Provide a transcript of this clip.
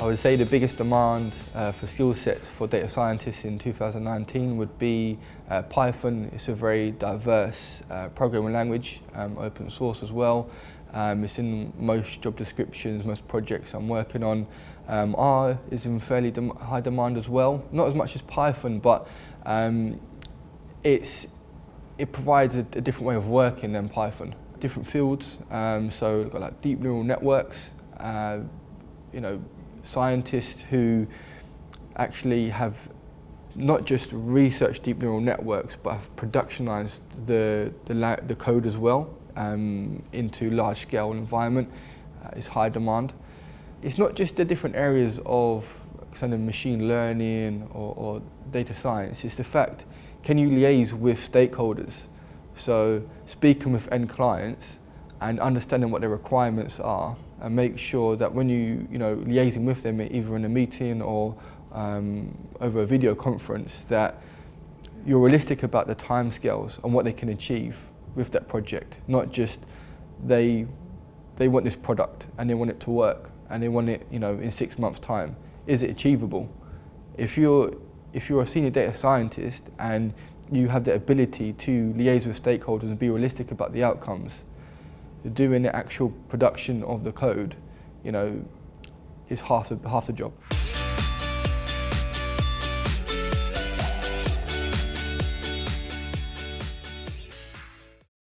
I would say the biggest demand for skill sets for data scientists in 2019 would be Python. It's a very diverse programming language, open source as well. It's in most job descriptions, most projects I'm working on. R is in fairly high demand as well. Not as much as Python, but it provides a different way of working than Python. Different fields, so we've got like deep neural networks, scientists who actually have not just researched deep neural networks, but have productionized the code as well into large-scale environment. Is high demand. It's not just the different areas of kind of machine learning or data science. It's the fact, can you liaise with stakeholders? So speaking with end clients and understanding what their requirements are, and make sure that when you liaising with them either in a meeting or over a video conference, that you're realistic about the timescales and what they can achieve with that project. Not just they want this product and they want it to work and they want it in 6 months' time. Is it achievable? If you're a senior data scientist and you have the ability to liaise with stakeholders and be realistic about the outcomes, doing the actual production of the code, is half the job.